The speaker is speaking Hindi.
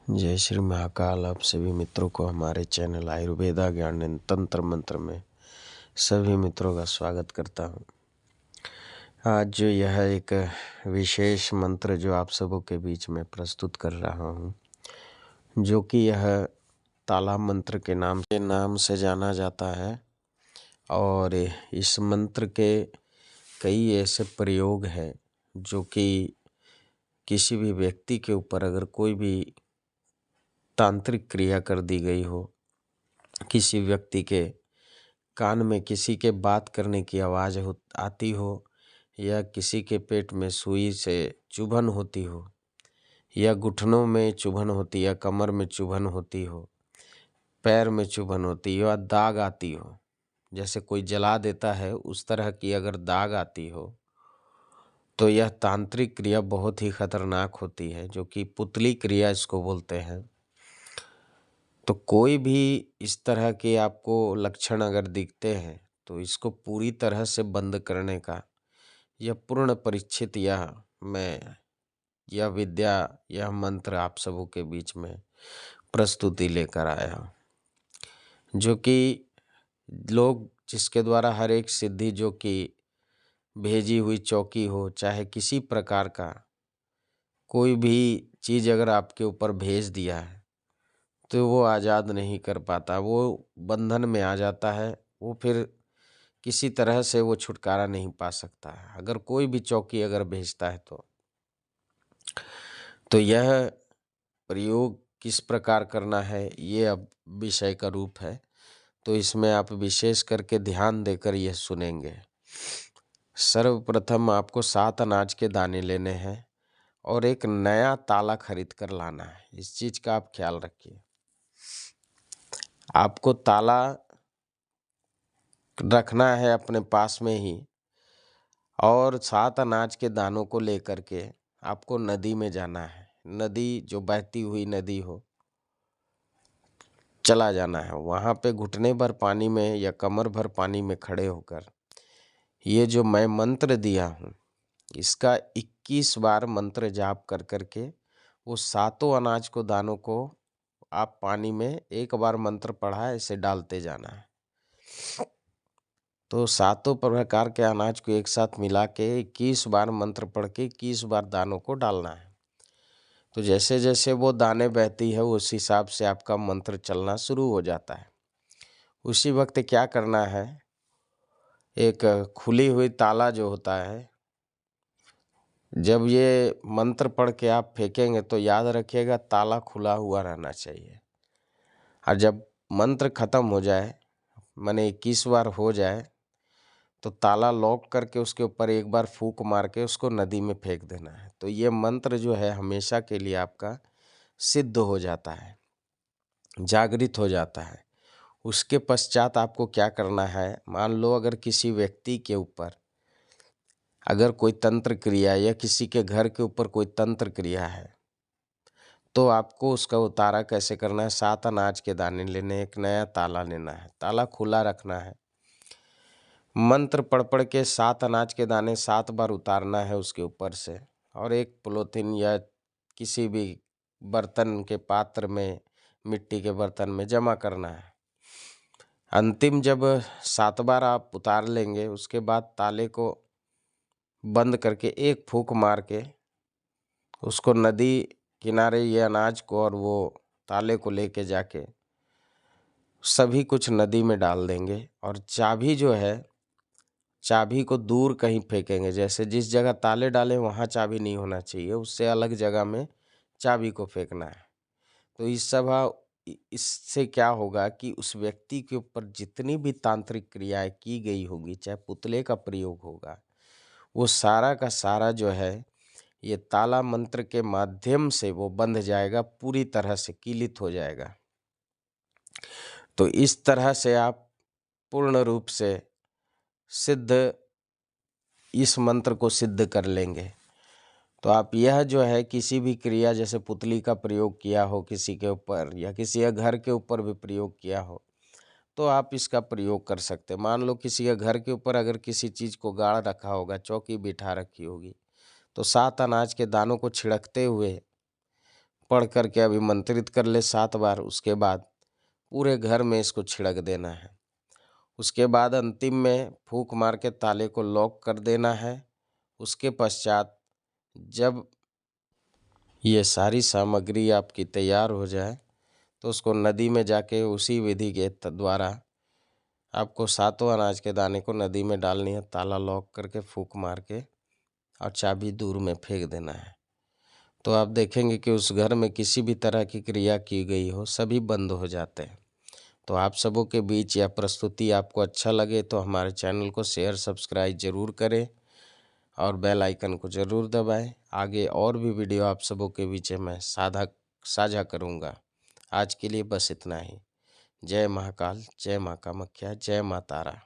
जय श्री महाकाल। आप सभी मित्रों को हमारे चैनल आयुर्वेदा ज्ञान एवं तंत्र मंत्र में सभी मित्रों का स्वागत करता हूँ। आज जो यह एक विशेष मंत्र जो आप सबों के बीच में प्रस्तुत कर रहा हूँ, जो कि यह ताला मंत्र के नाम से जाना जाता है। और इस मंत्र के कई ऐसे प्रयोग हैं जो कि किसी भी व्यक्ति के ऊपर अगर कोई भी तांत्रिक क्रिया कर दी गई हो, किसी व्यक्ति के कान में किसी के बात करने की आवाज़ आती हो, या किसी के पेट में सुई से चुभन होती हो, या घुटनों में चुभन होती, या कमर में चुभन होती हो, पैर में चुभन होती हो, या दाग आती हो, जैसे कोई जला देता है उस तरह की अगर दाग आती हो, तो यह तांत्रिक क्रिया बहुत ही खतरनाक होती है, जो कि पुतली क्रिया इसको बोलते हैं। तो कोई भी इस तरह के आपको लक्षण अगर दिखते हैं तो इसको पूरी तरह से बंद करने का यह पूर्ण परीक्षित यह विद्या, यह मंत्र आप सबों के बीच में प्रस्तुति लेकर आया हूँ, जो कि लोग जिसके द्वारा हर एक सिद्धि जो कि भेजी हुई चौकी हो, चाहे किसी प्रकार का कोई भी चीज़ अगर आपके ऊपर भेज दिया है तो वो आज़ाद नहीं कर पाता, वो बंधन में आ जाता है, वो फिर किसी तरह से वो छुटकारा नहीं पा सकता है। अगर कोई भी चौकी अगर भेजता है तो यह प्रयोग किस प्रकार करना है ये अब विषय का रूप है। तो इसमें आप विशेष करके ध्यान देकर यह सुनेंगे। सर्वप्रथम आपको 7 अनाज के दाने लेने हैं और एक नया ताला खरीद कर लाना है। इस चीज़ का आप ख्याल रखिए। आपको ताला रखना है अपने पास में ही, और 7 अनाज के दानों को लेकर के आपको नदी में जाना है। नदी जो बहती हुई नदी हो, चला जाना है। वहाँ पे घुटने भर पानी में या कमर भर पानी में खड़े होकर ये जो मैं मंत्र दिया हूँ, इसका 21 बार मंत्र जाप कर करके वो 7 अनाज को दानों को आप पानी में एक बार मंत्र पढ़ा ऐसे डालते जाना है। तो 7 प्रकार के अनाज को एक साथ मिला के 21 बार मंत्र पढ़ के 21 बार दानों को डालना है। तो जैसे जैसे वो दाने बहती है उस हिसाब से आपका मंत्र चलना शुरू हो जाता है। उसी वक्त क्या करना है, एक खुली हुई ताला जो होता है, जब ये मंत्र पढ़ के आप फेंकेंगे तो याद रखिएगा ताला खुला हुआ रहना चाहिए। और जब मंत्र खत्म हो जाए, माने 21 बार हो जाए, तो ताला लॉक करके उसके ऊपर एक बार फूंक मार के उसको नदी में फेंक देना है। तो ये मंत्र जो है हमेशा के लिए आपका सिद्ध हो जाता है, जागृत हो जाता है। उसके पश्चात आपको क्या करना है, मान लो अगर किसी व्यक्ति के ऊपर अगर कोई तंत्र क्रिया या किसी के घर के ऊपर कोई तंत्र क्रिया है, तो आपको उसका उतारा कैसे करना है। 7 अनाज के दाने लेने, एक नया ताला लेना है, ताला खुला रखना है, मंत्र पढ़ पढ़ के 7 अनाज के दाने 7 बार उतारना है उसके ऊपर से, और एक पॉलीथिन या किसी भी बर्तन के पात्र में, मिट्टी के बर्तन में जमा करना है। अंतिम जब 7 बार आप उतार लेंगे, उसके बाद ताले को बंद करके एक फूंक मार के उसको नदी किनारे ये अनाज को और वो ताले को लेके जाके सभी कुछ नदी में डाल देंगे। और चाबी जो है, चाबी को दूर कहीं फेंकेंगे। जैसे जिस जगह ताले डाले वहाँ चाबी नहीं होना चाहिए, उससे अलग जगह में चाबी को फेंकना है। तो इससे क्या होगा कि उस व्यक्ति के ऊपर जितनी भी तांत्रिक क्रियाएं की गई होगी, चाहे पुतले का प्रयोग होगा, वो सारा का सारा जो है ये ताला मंत्र के माध्यम से वो बंध जाएगा, पूरी तरह से कीलित हो जाएगा। तो इस तरह से आप पूर्ण रूप से इस मंत्र को सिद्ध कर लेंगे। तो आप यह जो है किसी भी क्रिया, जैसे पुतली का प्रयोग किया हो किसी के ऊपर, या किसी के घर के ऊपर भी प्रयोग किया हो, तो आप इसका प्रयोग कर सकते हैं। मान लो किसी के घर के ऊपर अगर किसी चीज़ को गाड़ रखा होगा, चौकी बिठा रखी होगी, तो 7 अनाज के दानों को छिड़कते हुए पढ़ करके अभिमंत्रित कर ले 7 बार। उसके बाद पूरे घर में इसको छिड़क देना है। उसके बाद अंतिम में फूंक मार के ताले को लॉक कर देना है। उसके पश्चात जब ये सारी सामग्री आपकी तैयार हो जाए तो उसको नदी में जाके उसी विधि के द्वारा आपको 7 अनाज के दाने को नदी में डालनी है, ताला लॉक करके फूंक मार के और चाबी दूर में फेंक देना है। तो आप देखेंगे कि उस घर में किसी भी तरह की क्रिया की गई हो सभी बंद हो जाते हैं। तो आप सबों के बीच यह प्रस्तुति आपको अच्छा लगे तो हमारे चैनल को शेयर सब्सक्राइब जरूर करें और बेल आइकन को जरूर दबाएं। आगे और भी वीडियो आप सबों के बीच में साझा करूंगा। आज के लिए बस इतना ही। जय महाकाल, जय माँ कामाख्या, जय माँ तारा।